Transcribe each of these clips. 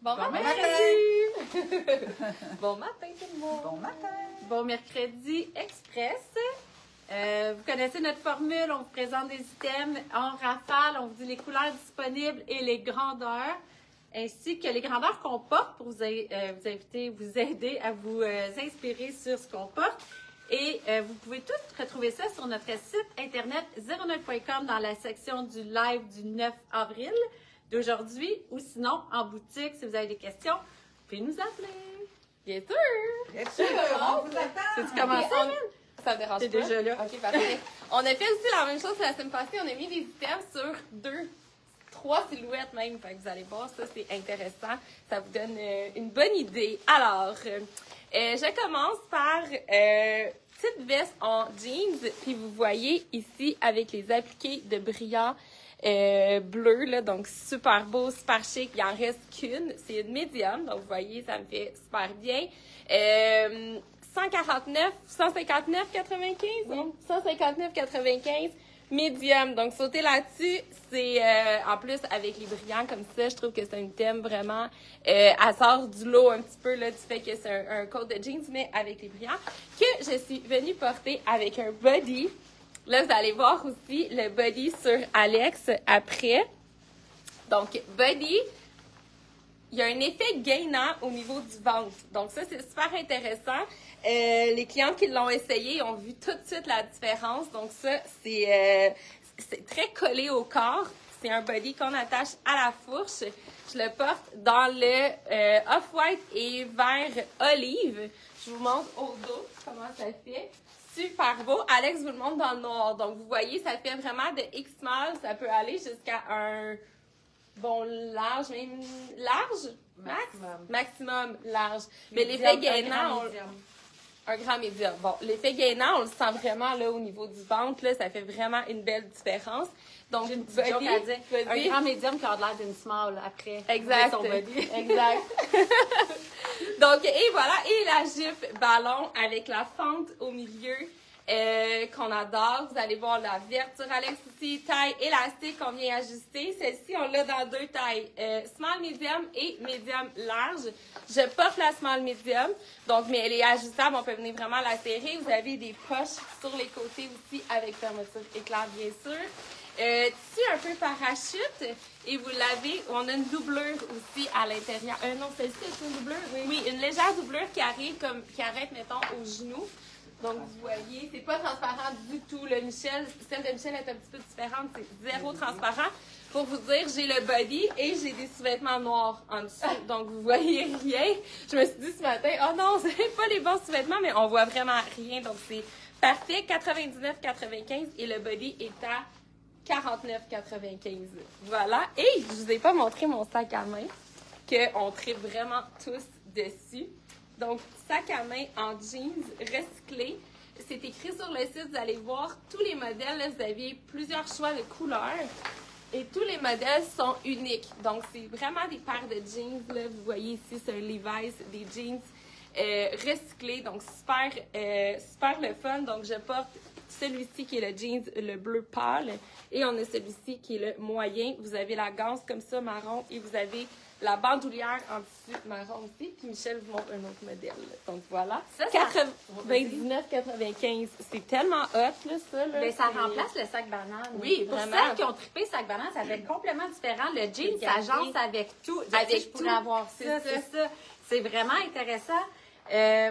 Bon matin! Bon matin tout le monde! Bon matin! Bon mercredi express. Vous connaissez notre formule, on vous présente des items en rafale, on vous dit les couleurs disponibles et les grandeurs, ainsi que les grandeurs qu'on porte pour vous aider à vous inspirer sur ce qu'on porte. Et vous pouvez tout retrouver ça sur notre site internet 09.com dans la section du live du 9 avril d'aujourd'hui, ou sinon en boutique si vous avez des questions, vous pouvez nous appeler. Bien sûr! Bien sûr, on vous attend! C'est-tu commencé, Lynn? Ça me dérange T'es pas? déjà là. Ok, parfait. On a fait aussi la même chose la semaine passée. On a mis des items sur 3 silhouettes même. Fait que vous allez voir, ça c'est intéressant. Ça vous donne une bonne idée. Alors, je commence par petite veste en jeans. Puis vous voyez ici avec les appliqués de brillant bleu, là, donc super beau, super chic. Il en reste qu'une. C'est une médium. Donc vous voyez, ça me fait super bien. 159,95, oui. 159,95, médium. Donc, sauter là-dessus, c'est, en plus, avec les brillants comme ça, je trouve que c'est un thème vraiment, elle sort du lot un petit peu, là, du fait que c'est un coat de jeans, mais avec les brillants, que je suis venue porter avec un body. Là, vous allez voir aussi le body sur Alex après. Donc, body. Il y a un effet gainant au niveau du ventre. Donc, ça, c'est super intéressant. Les clientes qui l'ont essayé ont vu tout de suite la différence. Donc, ça, c'est très collé au corps. C'est un body qu'on attache à la fourche. Je le porte dans le off-white et vert olive. Je vous montre au dos comment ça fait. Super beau. Alex vous le montre dans le noir. Donc, vous voyez, ça fait vraiment de X-small. Ça peut aller jusqu'à un... bon, large, même large? Maximum large. Mais l'effet gainant, un grand médium. Bon, l'effet gainant, on le sent vraiment là au niveau du ventre, là, ça fait vraiment une belle différence. Donc, j'ai une petite joke à dire. Un grand médium qui a l'air d'une small après. Exact. Son body. Exact. Donc, et voilà, et la jupe ballon avec la fente au milieu. Qu'on adore. Vous allez voir la verte sur Alex ici, taille élastique qu'on vient ajuster. Celle-ci, on l'a dans 2 tailles, small medium et medium large. Je porte la small medium, donc, mais elle est ajustable, on peut venir vraiment la serrer. Vous avez des poches sur les côtés aussi avec fermeture éclair, bien sûr. Tissu un peu parachute, et vous l'avez, on a une doublure aussi à l'intérieur. Non, celle-ci, c'est une doublure? Oui, une légère doublure qui arrive qui arrête, mettons, au genou. Donc, vous voyez, c'est pas transparent du tout. Celle de Michel est un petit peu différente. C'est zéro transparent. Pour vous dire, j'ai le body et j'ai des sous-vêtements noirs en dessous. Donc, vous voyez rien. Je me suis dit ce matin, oh non, c'est pas les bons sous-vêtements, mais on voit vraiment rien. Donc, c'est parfait. 99,95 et le body est à 49,95. Voilà. Et je vous ai pas montré mon sac à main, qu'on tripe vraiment tous dessus. Donc, sac à main en jeans recyclé. C'est écrit sur le site, vous allez voir tous les modèles. Là, vous avez plusieurs choix de couleurs. Et tous les modèles sont uniques. Donc, c'est vraiment des paires de jeans. Là. Vous voyez ici, c'est un Levi's, des jeans recyclés. Donc, super le fun. Donc, je porte celui-ci qui est le jeans, le bleu pâle. Et on a celui-ci qui est le moyen. Vous avez la ganse comme ça, marron. Et vous avez la bandoulière en dessus marron aussi. Puis Michel vous montre un autre modèle. Donc voilà. Ça 99,95. C'est tellement hot, là, ça. Là, mais ça remplace le sac banane. Oui, pour vraiment. celles qui ont trippé sac banane, ça fait complètement différent. Le jean, ça jase avec tout. Avec je pourrais avoir ça, c'est ça. C'est vraiment intéressant.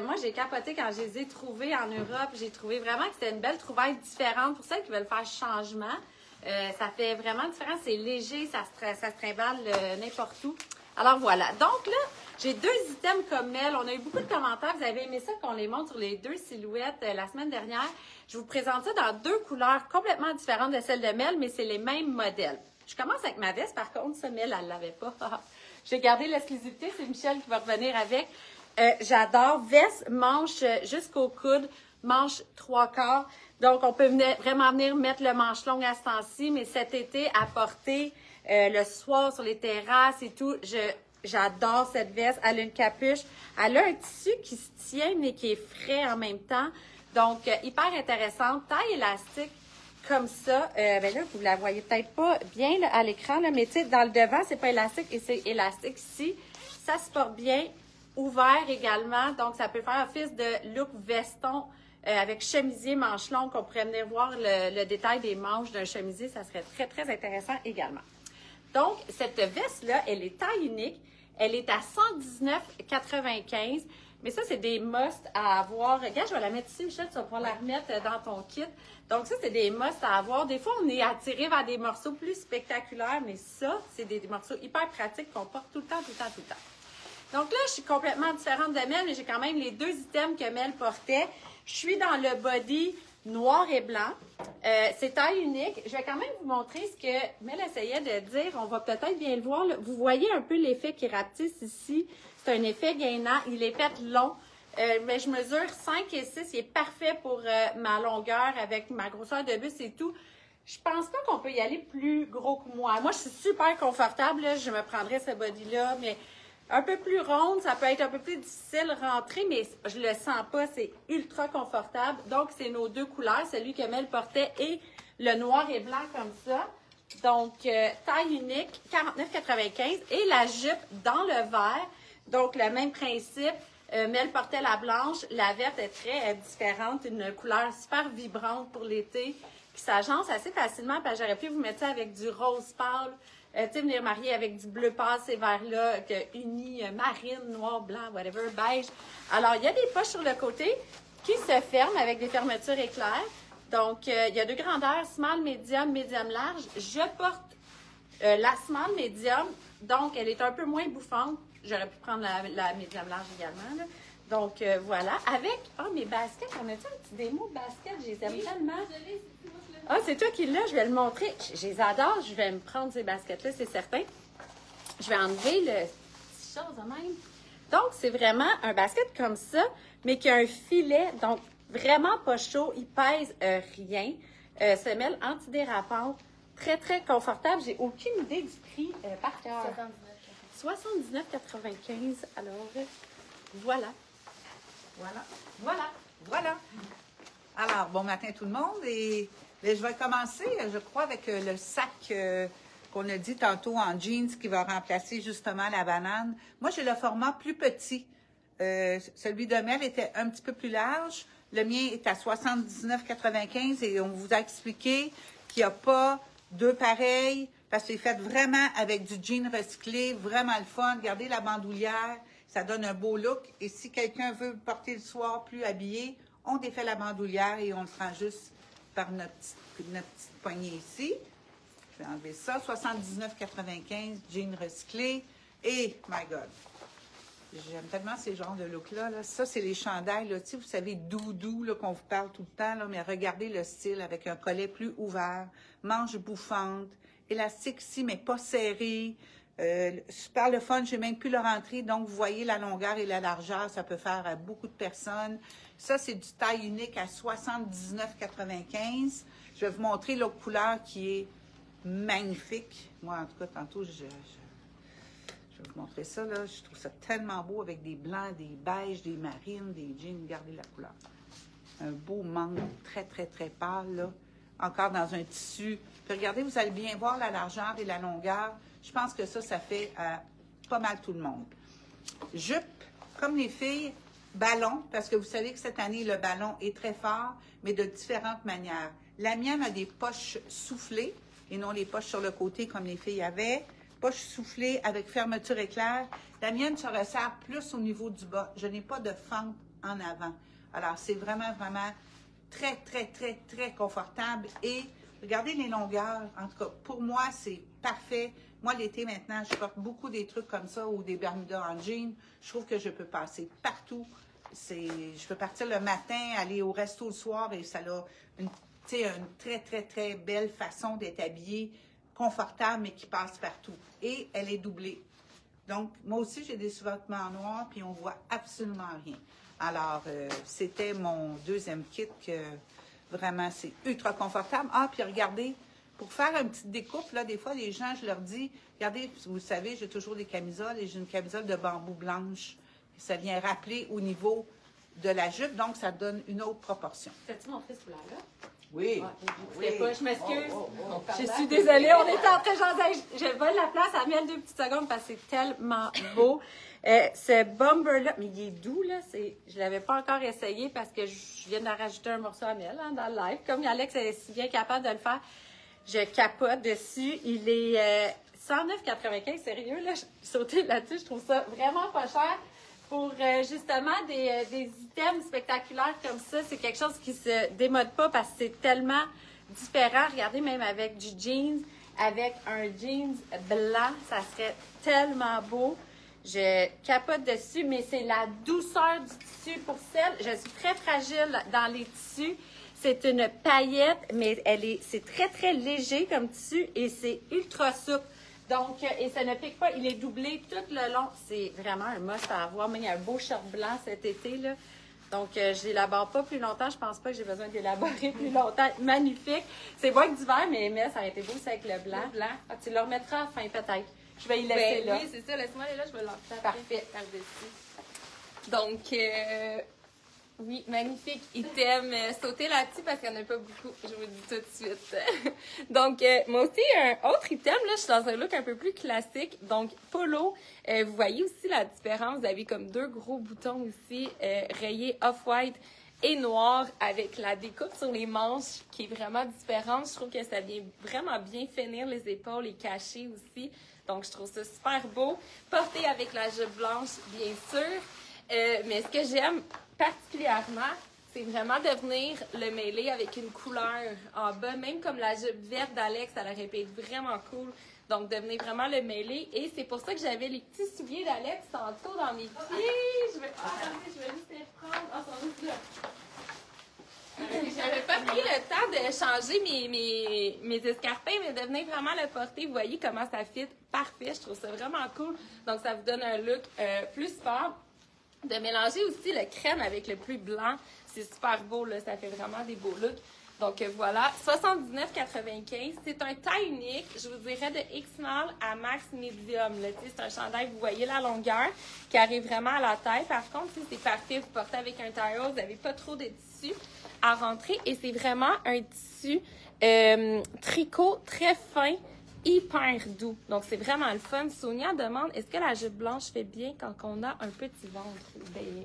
Moi, j'ai capoté quand je les ai trouvés en Europe. J'ai trouvé vraiment que c'était une belle trouvaille différente pour celles qui veulent faire changement. Ça fait vraiment différent. C'est léger, ça se trimballe n'importe où. Alors voilà. Donc là, j'ai 2 items comme elles. On a eu beaucoup de commentaires. Vous avez aimé ça qu'on les montre sur les 2 silhouettes la semaine dernière. Je vous présente ça dans 2 couleurs complètement différentes de celles de Mel, mais c'est les mêmes modèles. Je commence avec ma veste. Par contre, ça, Mel, elle ne l'avait pas. J'ai gardé l'exclusivité. C'est Michel qui va revenir avec. J'adore. Veste, manche jusqu'au coude, manche 3/4. Donc, on peut vraiment venir mettre le manche long à ce temps-ci, mais cet été, à porter le soir sur les terrasses et tout, j'adore cette veste. Elle a une capuche. Elle a un tissu qui se tient, mais qui est frais en même temps. Donc, hyper intéressante. Taille élastique comme ça. Ben là, vous la voyez peut-être pas bien là, à l'écran, là, mais tu sais, dans le devant, c'est pas élastique et c'est élastique ici. Ça se porte bien, ouvert également. Donc, ça peut faire office de look veston avec chemisier, manches longues. On pourrait venir voir le détail des manches d'un chemisier. Ça serait très, très intéressant également. Donc, cette veste-là, elle est taille unique. Elle est à 119,95. Mais ça, c'est des musts à avoir. Regarde, je vais la mettre ici, Michel, tu vas pouvoir la remettre dans ton kit. Donc ça, c'est des musts à avoir. Des fois, on est attiré vers des morceaux plus spectaculaires, mais ça, c'est des morceaux hyper pratiques qu'on porte tout le temps. Donc là, je suis complètement différente de Mel, mais j'ai quand même les deux items que Mel portait. Je suis dans le body noir et blanc. C'est taille unique. Je vais quand même vous montrer ce que Mel essayait de dire. On va peut-être bien le voir. Là. Vous voyez un peu l'effet qui rapetisse ici. C'est un effet gainant. Il est fait long. Mais je mesure 5 et 6. Il est parfait pour ma longueur avec ma grosseur de buste et tout. Je pense pas qu'on peut y aller plus gros que moi. Moi, je suis super confortable. Là. Je me prendrais ce body-là, mais un peu plus ronde. Ça peut être un peu plus difficile à rentrer, mais je le sens pas. C'est ultra confortable. Donc, c'est nos deux couleurs. Celui que Mel portait et le noir et blanc comme ça. Donc, taille unique, 49,95. Et la jupe dans le vert. Donc, le même principe. Mel portait la blanche. La verte est très différente. Une couleur super vibrante pour l'été. Qui s'agence assez facilement. Parce que j'aurais pu vous mettre ça avec du rose pâle. Tu sais, venir marier avec du bleu pâle, ces verts-là, unis, marine, noir, blanc, whatever, beige. Alors, il y a des poches sur le côté qui se ferment avec des fermetures éclairs. Donc, il y a deux grandeurs, small, medium, medium large. Je porte la small medium, donc elle est un peu moins bouffante. J'aurais pu prendre la medium large également. Là. Donc, voilà. Avec, mes baskets, on a-tu un petit démo de baskets? Je les aime tellement. Ah, c'est toi qui l'as, je vais le montrer. Je les adore, je vais me prendre ces baskets-là, c'est certain. Je vais enlever le petit chose de même. Donc, c'est vraiment un basket comme ça, mais qui a un filet, donc vraiment pas chaud, il pèse rien. Semelle antidérapante, très, très confortable. J'ai aucune idée du prix par cœur. 79,95. Alors, voilà. Voilà. Alors, bon matin tout le monde. Et bien, je vais commencer, je crois, avec le sac qu'on a dit tantôt en jeans qui va remplacer justement la banane. Moi, j'ai le format plus petit. Celui de Mel était un petit peu plus large. Le mien est à 79,95 et on vous a expliqué qu'il n'y a pas deux pareils parce que c'est fait vraiment avec du jean recyclé, vraiment le fun. Regardez la bandoulière, ça donne un beau look. Et si quelqu'un veut porter le soir plus habillé, on défait la bandoulière et on le prend juste par notre petite poignée ici. Je vais enlever ça. 79,95, jean recyclé. Et, my God, j'aime tellement ces genres de look-là. Là. Ça, c'est les chandails. Là. Tu sais, vous savez, doudou, là, qu'on vous parle tout le temps. Là, mais regardez le style avec un collet plus ouvert, manche bouffante, élastique ici, mais pas serré. Super le fun, j'ai même pu le rentrer. Donc, vous voyez la longueur et la largeur, ça peut faire à beaucoup de personnes. Ça, c'est du taille unique à 79,95. Je vais vous montrer l'autre couleur qui est magnifique. Moi, en tout cas, tantôt, je vais vous montrer ça. Là. Je trouve ça tellement beau avec des blancs, des beiges, des marines, des jeans. Regardez la couleur. Un beau mangue très, très, très pâle. Là. Encore dans un tissu. Puis regardez, vous allez bien voir la largeur et la longueur. Je pense que ça fait pas mal tout le monde. Jupe, comme les filles, ballon, parce que vous savez que cette année, le ballon est très fort, mais de différentes manières. La mienne a des poches soufflées et non les poches sur le côté comme les filles avaient. Poches soufflées avec fermeture éclair. La mienne se resserre plus au niveau du bas. Je n'ai pas de fente en avant. Alors, c'est vraiment, vraiment très, très, très, très confortable. Et regardez les longueurs. En tout cas, pour moi, c'est parfait. Moi, l'été, maintenant, je porte beaucoup des trucs comme ça ou des bermudas en jean. Je trouve que je peux passer partout. Je peux partir le matin, aller au resto le soir et ça a une très, très, très belle façon d'être habillée, confortable, mais qui passe partout. Et elle est doublée. Donc, moi aussi, j'ai des sous-vêtements noirs, puis on voit absolument rien. Alors, c'était mon deuxième kit que vraiment, c'est ultra confortable. Ah, puis regardez, pour faire une petite découpe, là, des fois, les gens, je leur dis, regardez, vous savez, j'ai toujours des camisoles et j'ai une camisole de bambou blanche. Ça vient rappeler au niveau de la jupe, donc ça donne une autre proportion. T'as-tu montré ce couleur-là? Oui. Ouais, pas, je m'excuse. Je Je suis désolée, on était en train de jaser. Je vole la place à Miel 2 petites secondes parce que c'est tellement beau. Ce bomber-là, mais il est doux, là. Je l'avais pas encore essayé parce que je viens de rajouter un morceau à Miel dans le live. Comme Alex est si bien capable de le faire, je capote dessus. Il est 109,95, sérieux, là. Je sautais là-dessus, je trouve ça vraiment pas cher. Pour justement des items spectaculaires comme ça, c'est quelque chose qui se démode pas parce que c'est tellement différent. Regardez, même avec du jeans, avec un jeans blanc, ça serait tellement beau. Je capote dessus, mais c'est la douceur du tissu pour celle. Je suis très fragile dans les tissus. C'est une paillette, mais c'est très, très léger comme tissu et c'est ultra souple. Donc, et ça ne pique pas, il est doublé tout le long. C'est vraiment un must à avoir. Mais il y a un beau short blanc cet été, là. Donc, je l'élabore pas plus longtemps. Je pense pas que j'ai besoin d'élaborer plus longtemps. Magnifique. C'est beau avec du vert, mais ça a été beau, c'est avec le blanc. Ah, tu le remettras à la fin, peut-être. Je vais y laisser là. Oui, c'est ça. Laisse-moi aller là, je vais l'enlever. Parfait. Par-dessus. Donc, oui, magnifique item. Sautez là-dessus parce qu'il n'y en a pas beaucoup, je vous le dis tout de suite. Donc, moi aussi, un autre item, là, je suis dans un look un peu plus classique. Donc, polo. Vous voyez aussi la différence. Vous avez comme 2 gros boutons ici, rayés off-white et noir avec la découpe sur les manches qui est vraiment différente. Je trouve que ça vient vraiment bien finir les épaules et cacher aussi. Donc, je trouve ça super beau. Porté avec la jupe blanche, bien sûr. Mais ce que j'aime particulièrement, c'est vraiment de venir le mêler avec une couleur en bas. Même comme la jupe verte d'Alex, ça aurait pu être vraiment cool. Donc, de venir vraiment le mêler. Et c'est pour ça que j'avais les petits souliers d'Alex tantôt dans mes pieds. Je vais juste les reprendre. Ah, sont juste là. J'avais pas pris le temps de changer mes escarpins, mais de venir vraiment le porter. Vous voyez comment ça fit parfait. Je trouve ça vraiment cool. Donc, ça vous donne un look plus fort. De mélanger aussi le crème avec le plus blanc. C'est super beau, là. Ça fait vraiment des beaux looks. Donc, voilà. 79,95. C'est un taille unique. Je vous dirais de X-Small à Max Medium. Là. C'est un chandail, vous voyez la longueur, qui arrive vraiment à la taille. Par contre, c'est parfait. Vous portez avec un taille haut. Vous n'avez pas trop de tissu à rentrer. Et c'est vraiment un tissu tricot très fin, hyper doux. Donc, c'est vraiment le fun. Sonia demande, est-ce que la jupe blanche fait bien quand on a un petit ventre?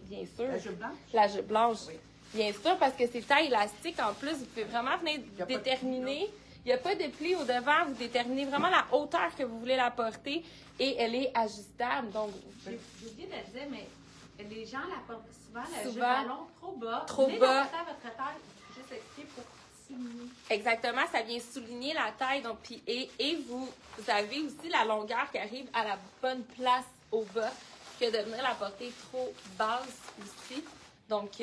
Bien sûr. La jupe blanche? La jupe blanche. Oui. Bien sûr, parce que c'est taille élastique. En plus, vous pouvez vraiment venir déterminer. Il n'y a pas de pli au devant. Vous déterminez vraiment la hauteur que vous voulez la porter et elle est ajustable. Donc, J'ai oublié de le dire, mais les gens la portent souvent, la jupe Souvent. ballon trop bas. Trop Venez bas. la porter à votre taille. Juste expliquer pour souligner. exactement, ça vient souligner la taille. Donc, puis, et vous avez aussi la longueur qui arrive à la bonne place au bas que de venir la porter trop basse aussi. Donc,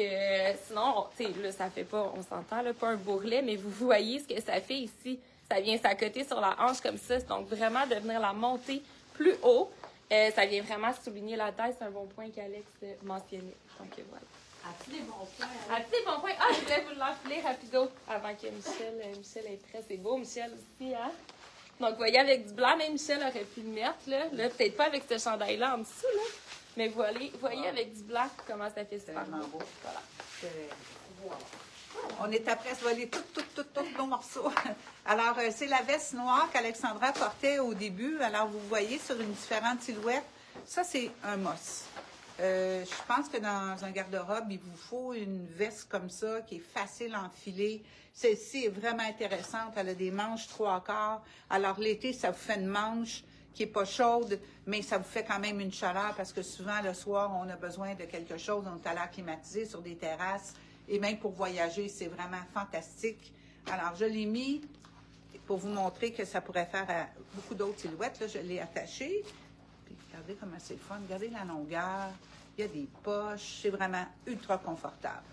sinon, tu sais, là, ça fait pas, on s'entend, là, pas un bourrelet, mais vous voyez ce que ça fait ici. Ça vient s'accoter sur la hanche comme ça. Donc, vraiment, de venir la monter plus haut. Ça vient vraiment souligner la taille. C'est un bon point qu'Alex mentionnait. Donc, voilà. As-tu des bons points? As-tu des bons points? Ah, je voulais vous l'enfiler rapido avant que Michel est prêt. C'est beau, Michel aussi, hein? Donc, vous voyez, avec du blanc, même Michel aurait pu le mettre, là. Là, peut-être pas avec ce chandail-là en dessous, là. Mais voyez, avec du blanc, comment ça fait super Tellement beau. beau. Voilà. On est après se voler tous nos morceaux. Alors, c'est la veste noire qu'Alexandra portait au début. Alors, vous voyez sur une différente silhouette. Ça, c'est un must. Je pense que dans un garde-robe, il vous faut une veste comme ça qui est facile à enfiler. Celle-ci est vraiment intéressante. Elle a des manches 3/4. Alors, l'été, ça vous fait une manche qui n'est pas chaude, mais ça vous fait quand même une chaleur parce que souvent, le soir, on a besoin de quelque chose. On est à l'air climatisé sur des terrasses. Et même pour voyager, c'est vraiment fantastique. Alors, je l'ai mis pour vous montrer que ça pourrait faire à beaucoup d'autres silhouettes. Là, je l'ai attaché. Puis, regardez comment c'est fun. Regardez la longueur. Il y a des poches. C'est vraiment ultra confortable.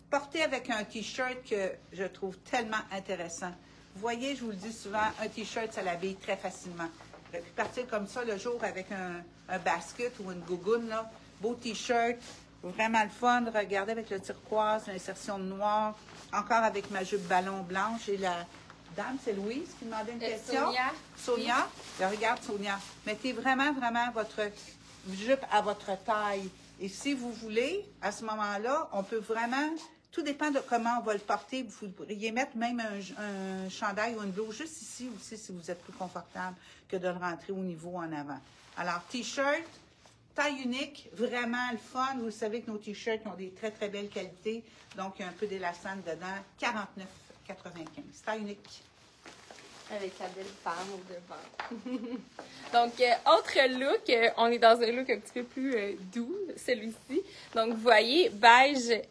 Porté avec un T-shirt que je trouve tellement intéressant. Vous voyez, je vous le dis souvent, un T-shirt, ça l'habille très facilement. J'aurais pu partir comme ça le jour avec un basket ou une gougoune, là. Beau T-shirt. Vraiment le fun. Regardez avec le turquoise, l'insertion de noir. Encore avec ma jupe ballon blanche. Et la dame, c'est Louise qui demandait une question. Sonia. Oui. Regarde, Sonia. Mettez vraiment votre jupe à votre taille. Et si vous voulez, à ce moment-là, on peut vraiment tout dépend de comment on va le porter. Vous pourriez mettre même un chandail ou une blouse juste ici aussi si vous êtes plus confortable que de le rentrer au niveau en avant. Alors, T-shirt, taille unique, vraiment le fun. Vous savez que nos T-shirts ont des très, très belles qualités. Donc, il y a un peu d'élastane dedans. 49,95. Taille unique. Avec la belle femme au devant. Donc, autre look, on est dans un look un petit peu plus doux, celui-ci. Donc, vous voyez, beige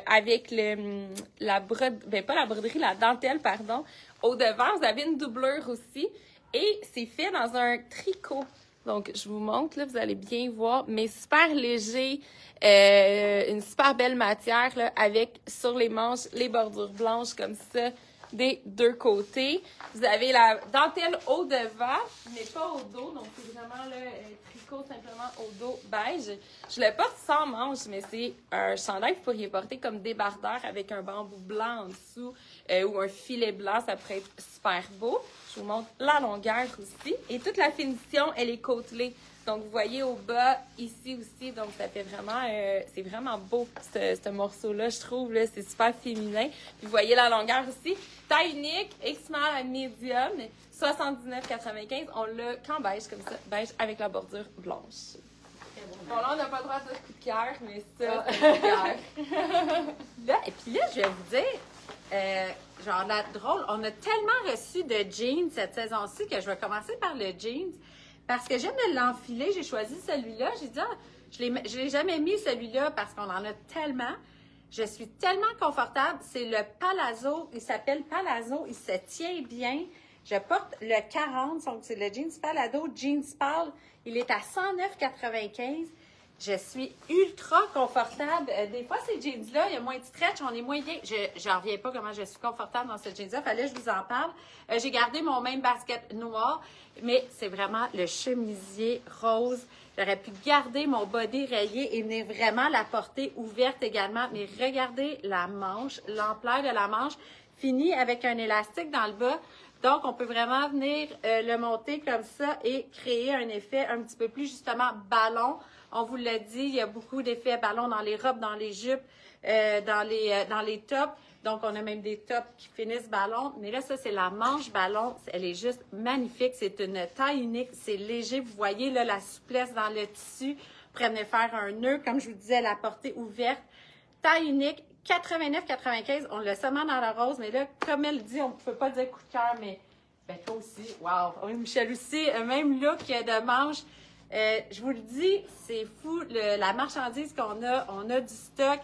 avec la pas la broderie, la dentelle, pardon. Au devant, vous avez une doublure aussi. Et c'est fait dans un tricot. Donc, je vous montre, là, vous allez bien voir, mais super léger, une super belle matière, là, avec sur les manches, les bordures blanches comme ça, des deux côtés. Vous avez la dentelle au devant, mais pas au dos, donc c'est vraiment le tricot simplement au dos beige. Je le porte sans manche, mais c'est un chandail que vous pourriez porter comme débardeur avec un bambou blanc en dessous ou un filet blanc, ça pourrait être super beau. Je vous montre la longueur aussi. Et toute la finition, elle est côtelée. Donc, vous voyez au bas, ici aussi, donc ça fait vraiment, c'est vraiment beau, ce morceau-là, je trouve, là, c'est super féminin. Puis, vous voyez la longueur aussi. Taille unique, X-Small à medium, 79,95. On l'a qu'en beige, comme ça, beige avec la bordure blanche. Bon, là, on n'a pas le droit de dire coup de cœur, mais ça, c'est coup de cœur. Là, et puis là, je vais vous dire, genre, la drôle, on a tellement reçu de jeans cette saison-ci que je vais commencer par le jeans. Parce que j'aime l'enfiler, j'ai choisi celui-là. J'ai dit, je l'ai jamais mis celui-là parce qu'on en a tellement. Je suis tellement confortable. C'est le Palazzo, il s'appelle Palazzo, il se tient bien. Je porte le 40, donc c'est le jeans Palazzo, jeans pâle. Il est à 109,95. Je suis ultra confortable. Des fois, ces jeans-là, il y a moins de stretch, on est moins bien. Je n'en reviens pas comment je suis confortable dans ce jeans-là. Fallait que je vous en parle. J'ai gardé mon même basket noir, mais c'est vraiment le chemisier rose. J'aurais pu garder mon body rayé et venir vraiment la porter ouverte également. Mais regardez la manche, l'ampleur de la manche, finie avec un élastique dans le bas. Donc, on peut vraiment venir le monter comme ça et créer un effet un petit peu plus, justement, ballon. On vous l'a dit, il y a beaucoup d'effets ballon dans les robes, dans les jupes, dans les tops. Donc, on a même des tops qui finissent ballon. Mais là, ça, c'est la manche ballon. Elle est juste magnifique. C'est une taille unique. C'est léger. Vous voyez là la souplesse dans le tissu. Vous pourrez venir faire un nœud, comme je vous disais, la portée ouverte. Taille unique, 89,95. On l'a seulement dans la rose. Mais là, comme elle dit, on ne peut pas dire coup de cœur, mais ben, toi aussi. Wow! Oui, Michel aussi, même look de manche. Je vous le dis, c'est fou, la marchandise qu'on a, on a du stock.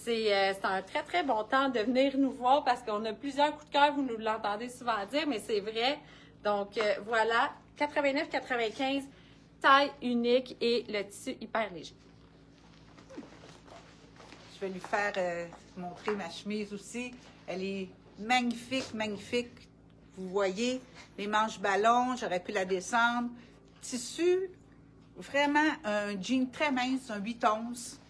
C'est un très, très bon temps de venir nous voir parce qu'on a plusieurs coups de cœur, vous nous l'entendez souvent dire, mais c'est vrai. Donc, voilà, 89,95, taille unique et le tissu hyper léger. Je vais lui faire montrer ma chemise aussi. Elle est magnifique, magnifique. Vous voyez, les manches ballons, j'aurais pu la descendre. Tissu, vraiment un jean très mince, un 8 onces.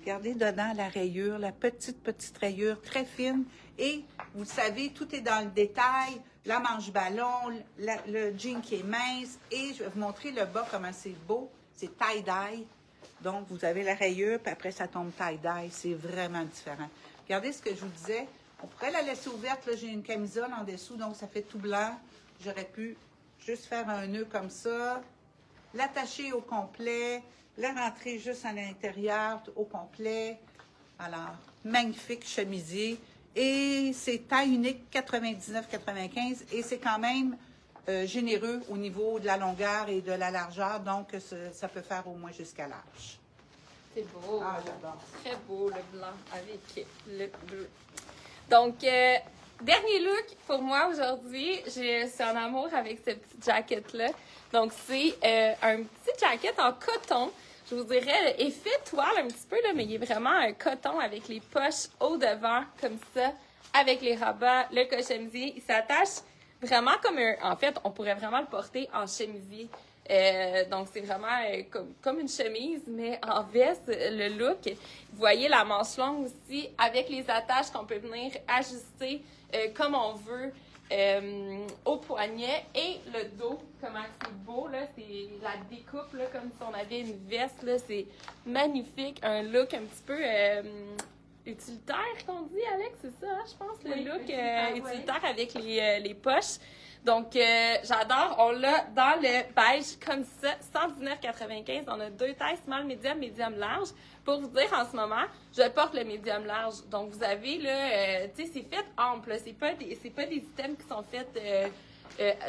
Regardez dedans la rayure, la petite rayure très fine. Et vous savez, tout est dans le détail. La manche ballon, le jean qui est mince. Et je vais vous montrer le bas, comment c'est beau. C'est tie-dye. Donc, vous avez la rayure, puis après, ça tombe tie-dye. C'est vraiment différent. Regardez ce que je vous disais. On pourrait la laisser ouverte. Là, j'ai une camisole en dessous, donc ça fait tout blanc. J'aurais pu juste faire un nœud comme ça, l'attacher au complet, la rentrer juste à l'intérieur au complet. Alors, magnifique chemisier. Et c'est taille unique, 99,95. Et c'est quand même généreux au niveau de la longueur et de la largeur. Donc, ça peut faire au moins jusqu'à l'âge. C'est beau. Ah, j'adore. Très beau, le blanc avec le bleu. Donc, dernier look pour moi aujourd'hui. Je suis en amour avec cette petite jaquette-là. Donc, c'est un petit jacket en coton. Je vous dirais, effet toile un petit peu, là, mais il est vraiment un coton avec les poches au devant, comme ça, avec les rabats, le col-chemisier. Il s'attache vraiment comme un... En fait, on pourrait vraiment le porter en chemisier. Donc, c'est vraiment comme une chemise, mais en veste, le look. Vous voyez la manche longue aussi, avec les attaches qu'on peut venir ajuster comme on veut au poignet. Et le dos, comment c'est beau, là, c'est la découpe, là, comme si on avait une veste, là, c'est magnifique. Un look un petit peu utilitaire qu'on dit, Alex, c'est ça, hein, je pense, le Oui, look utilitaire, utilitaire avec les poches. Donc, j'adore. On l'a dans le beige comme ça, 119,95. On a 2 tailles, small, medium, medium large. Pour vous dire, en ce moment, je porte le medium large. Donc, vous avez, là, tu sais, c'est fait ample. C'est pas des items qui sont faits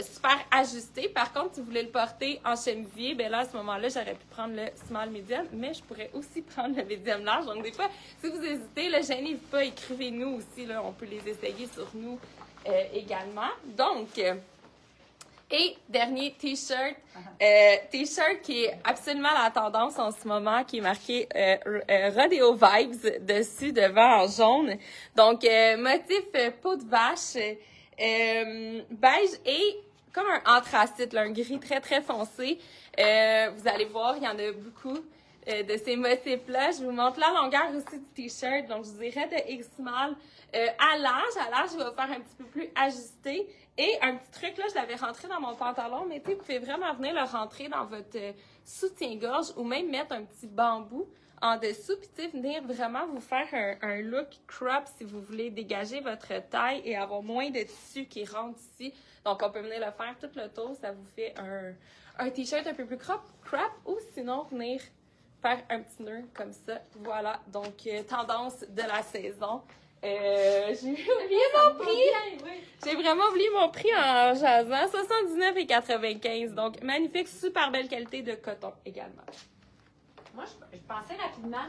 super ajustés. Par contre, si vous voulez le porter en chemisier, ben là, à ce moment-là, j'aurais pu prendre le small, medium, mais je pourrais aussi prendre le medium large. Donc, des fois, si vous hésitez, là, gênez-vous pas, écrivez-nous aussi, là. On peut les essayer sur nous. Également. Donc, et dernier t-shirt. T-shirt qui est absolument la tendance en ce moment, qui est marqué Rodeo Vibes dessus, devant en jaune. Donc, motif peau de vache, beige et comme un anthracite, là, un gris très, très foncé. Vous allez voir, il y en a beaucoup. De ces motifs-là. Je vous montre la longueur aussi du t-shirt. Donc, je vous dirais de X small à large. À large, je vais faire un petit peu plus ajusté. Et un petit truc, là, je l'avais rentré dans mon pantalon, mais tu sais, vous pouvez vraiment venir le rentrer dans votre soutien-gorge ou même mettre un petit bambou en dessous. Puis, tu sais, venir vraiment vous faire un look crop si vous voulez dégager votre taille et avoir moins de tissu qui rentre ici. Donc, on peut venir le faire tout le tour. Ça vous fait un t-shirt un peu plus crop ou sinon venir faire un petit nœud comme ça. Voilà, donc tendance de la saison. J'ai oublié mon prix! J'ai vraiment oublié mon prix en jasant. 79,95. Donc, magnifique, super belle qualité de coton également. Moi, je pensais rapidement,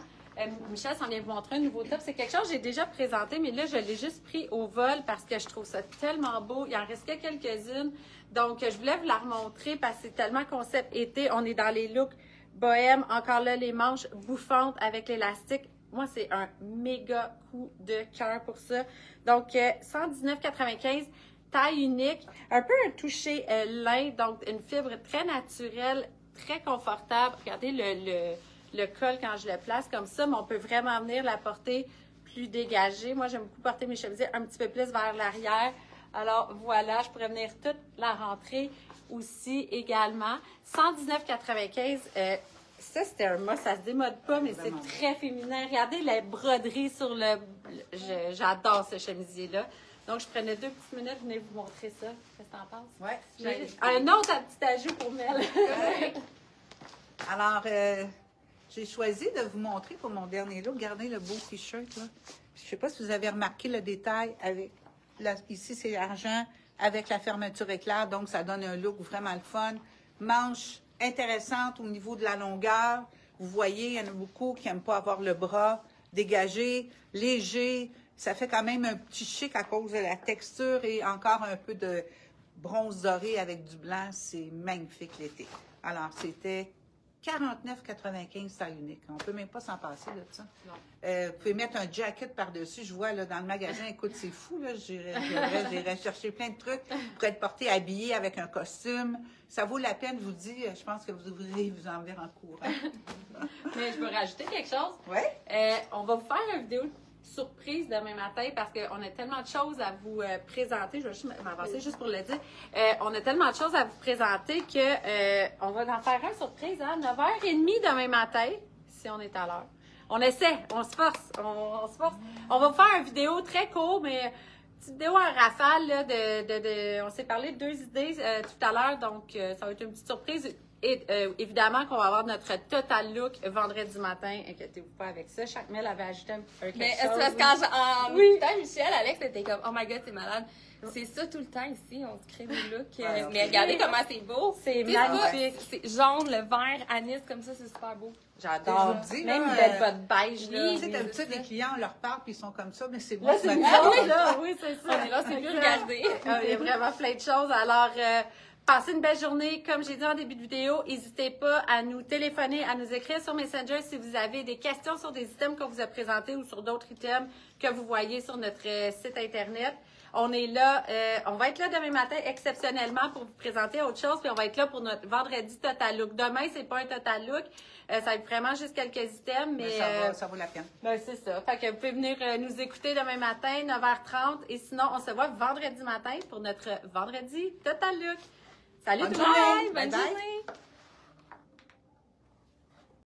Michel s'en vient vous montrer un nouveau top. C'est quelque chose que j'ai déjà présenté, mais là, je l'ai juste pris au vol parce que je trouve ça tellement beau. Il en restait quelques-unes. Donc, je voulais vous la remontrer parce que c'est tellement concept été. On est dans les looks bohème, encore là, les manches bouffantes avec l'élastique. Moi, c'est un méga coup de cœur pour ça. Donc, 119,95, taille unique, un peu un toucher lin, donc une fibre très naturelle, très confortable. Regardez le col quand je le place comme ça, mais on peut vraiment venir la porter plus dégagée. Moi, j'aime beaucoup porter mes chemises un petit peu plus vers l'arrière. Alors, voilà, je pourrais venir toute la rentrer aussi également. 119,95. Ça, c'était un mot, ça se démode pas, mais c'est très féminin. Regardez les broderies sur le... J'adore ce chemisier-là. Donc, je prenais 2 petites minutes, venez vous montrer ça. Qu'est-ce que t'en penses? Oui. Un autre petit ajout pour Mel. Alors, j'ai choisi de vous montrer pour mon dernier look. Regardez le beau t-shirt, là. Je ne sais pas si vous avez remarqué le détail avec... ici, c'est l'argent avec la fermeture éclair, donc ça donne un look vraiment le fun. Manche intéressante au niveau de la longueur. Vous voyez, il y en a beaucoup qui n'aiment pas avoir le bras dégagé, léger. Ça fait quand même un petit chic à cause de la texture et encore un peu de bronze doré avec du blanc. C'est magnifique l'été. Alors, c'était 49,95 taille unique. On ne peut même pas s'en passer de ça. Vous pouvez mettre un jacket par-dessus. Je vois là, dans le magasin, écoute, c'est fou. J'irais chercher plein de trucs pour être porté habillé avec un costume. Ça vaut la peine, je vous dis. Je pense que vous devriez vous en venir en courant. Mais je peux rajouter quelque chose. Oui? On va vous faire une vidéo surprise demain matin parce qu'on a tellement de choses à vous présenter. Je vais juste m'avancer juste pour le dire. On a tellement de choses à vous présenter que on va en faire un surprise à 9h30 demain matin, si on est à l'heure. On essaie, on se force, on se force. On va vous faire une vidéo très courte, mais petite vidéo en rafale. Là, on s'est parlé de 2 idées tout à l'heure, donc ça va être une petite surprise. Et évidemment qu'on va avoir notre total look vendredi matin. Inquiétez-vous pas avec ça. Chaque mail avait ajouté un quelque Mais chose. c'est parce qu'en écoutant Michel, Alex était comme « Oh my God, c'est malade ». C'est ça tout le temps ici, on se crée des looks. Mais regardez comment c'est beau. C'est magnifique. C'est jaune, le vert, anis, comme ça, c'est super beau. J'adore. Je vous dis, Même là, une belle botte beige. Là. Tu sais, d'habitude, les clients, on leur parle puis ils sont comme ça, mais c'est bon. Là, c'est nous autres, là. Oui, c'est ça. On est là, c'est mieux regarder. Il y a vraiment plein de choses. Alors, passez une belle journée. Comme j'ai dit en début de vidéo, n'hésitez pas à nous téléphoner, à nous écrire sur Messenger si vous avez des questions sur des items qu'on vous a présentés ou sur d'autres items que vous voyez sur notre site Internet. On est là, on va être là demain matin exceptionnellement pour vous présenter autre chose, puis on va être là pour notre vendredi Total Look. Demain, c'est pas un Total Look, ça va être vraiment juste quelques items, mais ça vaut la peine. Ben, c'est ça. Fait que vous pouvez venir nous écouter demain matin, 9h30, et sinon, on se voit vendredi matin pour notre vendredi Total Look. Salut tout le monde! Bonne journée!